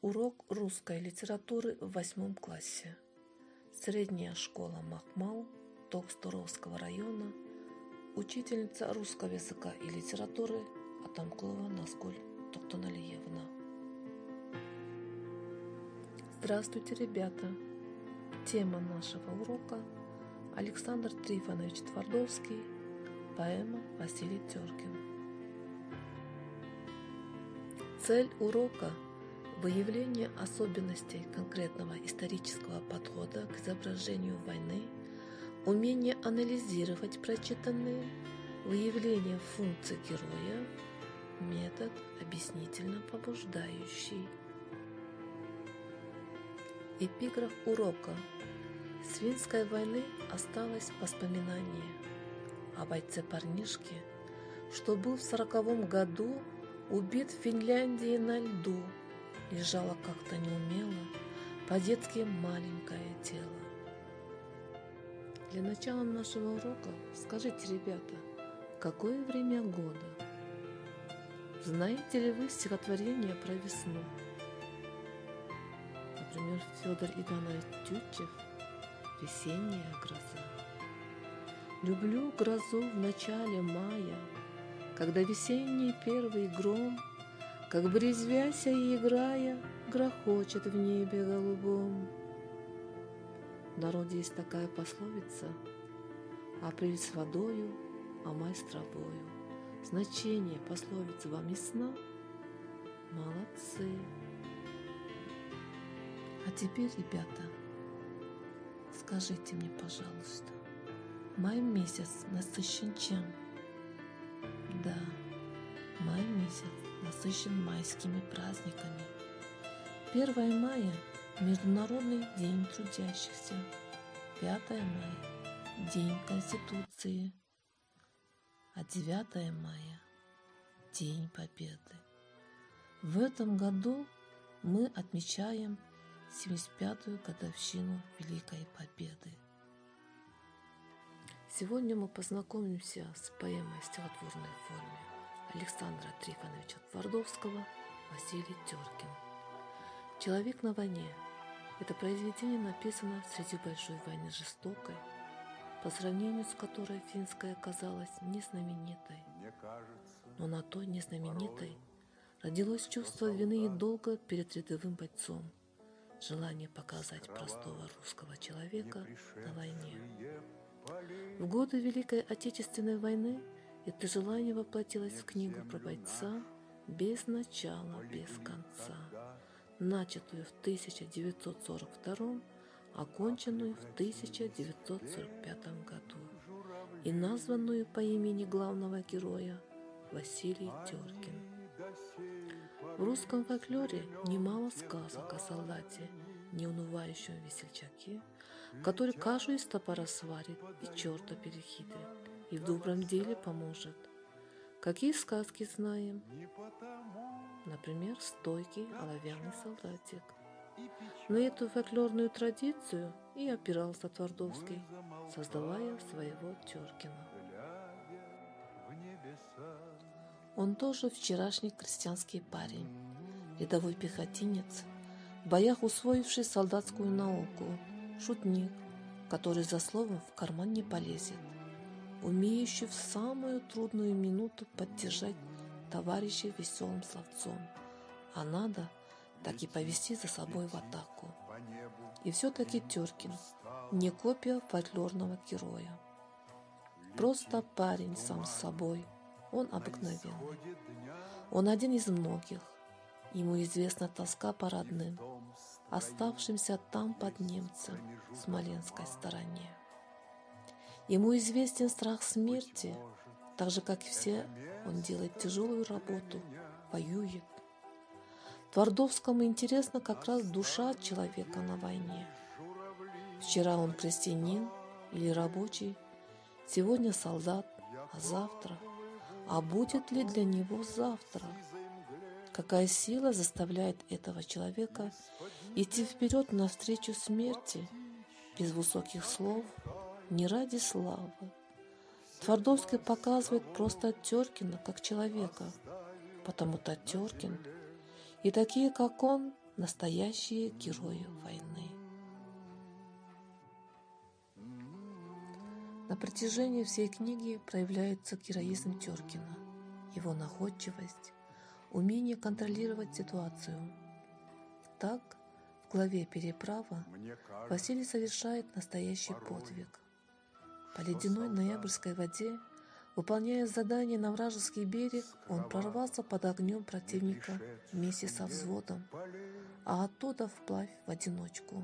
Урок русской литературы в 8 классе. Средняя школа Махмал Токстуровского района. Учительница русского языка и литературы Атамклова Назгуль Токтоналиевна. Здравствуйте, ребята! Тема нашего урока – Александр Трифонович Твардовский, поэма Василий Теркин. Цель урока – выявление особенностей конкретного исторического подхода к изображению войны, умение анализировать прочитанное, выявление функций героя, метод объяснительно-побуждающий. Эпиграф урока. С финской войны осталось воспоминание о бойце-парнишке, что был в 40-м году убит в Финляндии на льду. Лежало как-то неумело, по-детски маленькое тело. Для начала нашего урока скажите, ребята, какое время года? Знаете ли вы стихотворение про весну? Например, Федор Иванович Тютчев «Весенняя гроза». Люблю грозу в начале мая, когда весенний первый гром, как бы резвяся и играя, грохочет в небе голубом. В народе есть такая пословица: апрель с водою, а май с травою. Значение пословицы вам ясно? Молодцы! А теперь, ребята, скажите мне, пожалуйста, май месяц насыщен чем? Да, май месяц насыщен майскими праздниками. 1 мая – Международный день трудящихся, 5 мая – День Конституции, а 9 мая – День Победы. В этом году мы отмечаем 75-ю годовщину Великой Победы. Сегодня мы познакомимся с поэмой в стихотворной форме Александра Трифоновича Твардовского «Василий Теркин». «Человек на войне» – это произведение написано среди большой войны жестокой, по сравнению с которой финская казалась незнаменитой. Но на той незнаменитой родилось чувство вины и долга перед рядовым бойцом, желание показать простого русского человека на войне. В годы Великой Отечественной войны это желание воплотилось в книгу про бойца без начала, без конца, начатую в 1942, оконченную в 1945 году и названную по имени главного героя Василий Теркин. В русском фольклоре немало сказок о солдате, неунывающем весельчаке, который кашу из топора сварит и черта перехитрит, и в добром деле поможет. Какие сказки знаем? Например, «Стойкий оловянный солдатик». На эту фольклорную традицию и опирался Твардовский, создавая своего Теркина. Он тоже вчерашний крестьянский парень, рядовой пехотинец, в боях усвоивший солдатскую науку, шутник, который за словом в карман не полезет, умеющий в самую трудную минуту поддержать товарища веселым словцом, а надо так и повести за собой в атаку. И все-таки Теркин не копия фольклорного героя. Просто парень сам с собой, он обыкновенный. Он один из многих. Ему известна тоска по родным, оставшимся там под немцем в смоленской стороне. Ему известен страх смерти, так же, как и все, он делает тяжелую работу, воюет. Твардовскому интересна как раз душа человека на войне. Вчера он крестьянин или рабочий, сегодня солдат, а завтра? А будет ли для него завтра? Какая сила заставляет этого человека идти вперед навстречу смерти, без высоких слов, не ради славы? Твардовский показывает просто Теркина как человека, потому-то Теркин и такие, как он, Настоящие герои войны. На протяжении всей книги проявляется героизм Теркина, его находчивость, умение контролировать ситуацию. Так, в главе «Переправа» Василий совершает настоящий подвиг. По ледяной ноябрьской воде, выполняя задание на вражеский берег, он прорвался под огнем противника вместе со взводом, а оттуда вплавь в одиночку.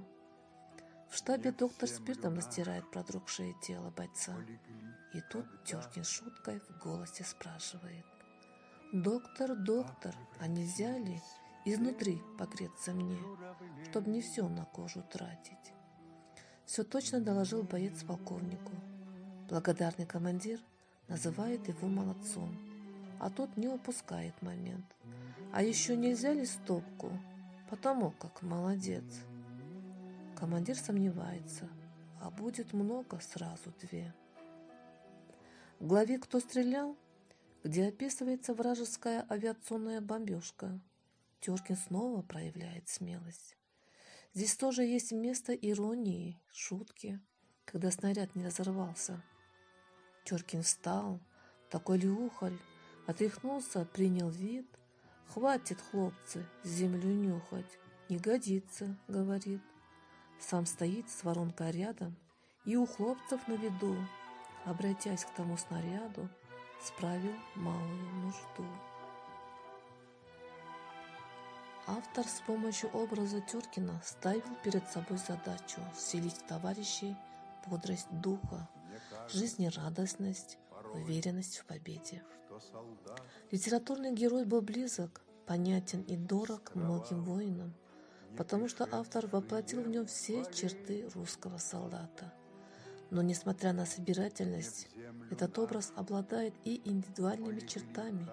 В штабе доктор спиртом растирает продрогшее тело бойца. И тут Теркин шуткой в голосе спрашивает: «Доктор, доктор, а нельзя ли изнутри погреться мне, чтоб не все на кожу тратить?» Все точно доложил боец полковнику. Благодарный командир называет его молодцом, а тот не упускает момент. «А еще нельзя ли стопку? Потому как молодец». Командир сомневается, а будет много, сразу 2. В главе «Кто стрелял?», где описывается вражеская авиационная бомбежка, Теркин снова проявляет смелость. Здесь тоже есть место иронии, шутки, когда снаряд не разорвался. Теркин встал, такой леухарь, отряхнулся, принял вид. «Хватит, хлопцы, землю нюхать, не годится», — говорит. Сам стоит с воронкой рядом и у хлопцев на виду, обратясь к тому снаряду, справил малую нужду. Автор с помощью образа Теркина ставил перед собой задачу вселить в товарищей бодрость духа, жизнерадостность, уверенность в победе. Литературный герой был близок, понятен и дорог многим воинам, потому что автор воплотил в нем все черты русского солдата. Но, несмотря на собирательность, этот образ обладает и индивидуальными чертами.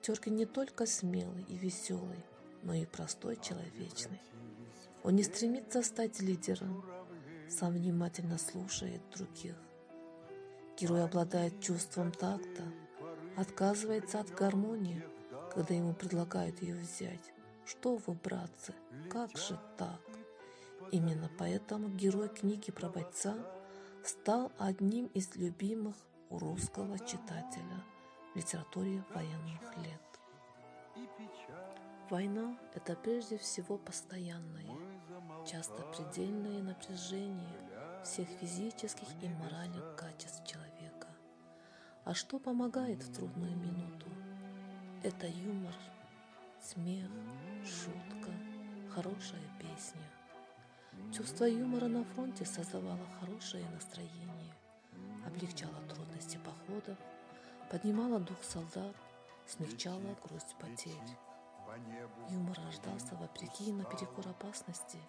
Теркин не только смелый и веселый, но и простой, человечный. Он не стремится стать лидером, сам внимательно слушает других. Герой обладает чувством такта, отказывается от гармонии, когда ему предлагают ее взять. «Что вы, братцы, как же так?» Именно поэтому герой книги про бойца стал одним из любимых у русского читателя в литературе военных лет. Война – это прежде всего постоянное, часто предельное напряжение всех физических и моральных качеств человека. А что помогает в трудную минуту? Это юмор, смех, шутка, хорошая песня. Чувство юмора на фронте создавало хорошее настроение, облегчало трудности походов, поднимало дух солдат, смягчало грусть потерь. Юмор рождался вопреки и наперекор опасности.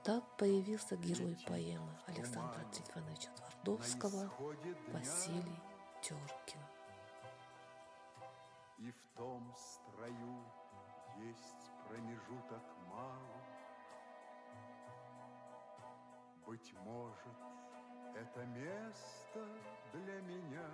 Так появился герой поэмы Александра Трифоновича Твардовского Василий Теркин. И в том строю есть промежуток малый. Быть может, это место для меня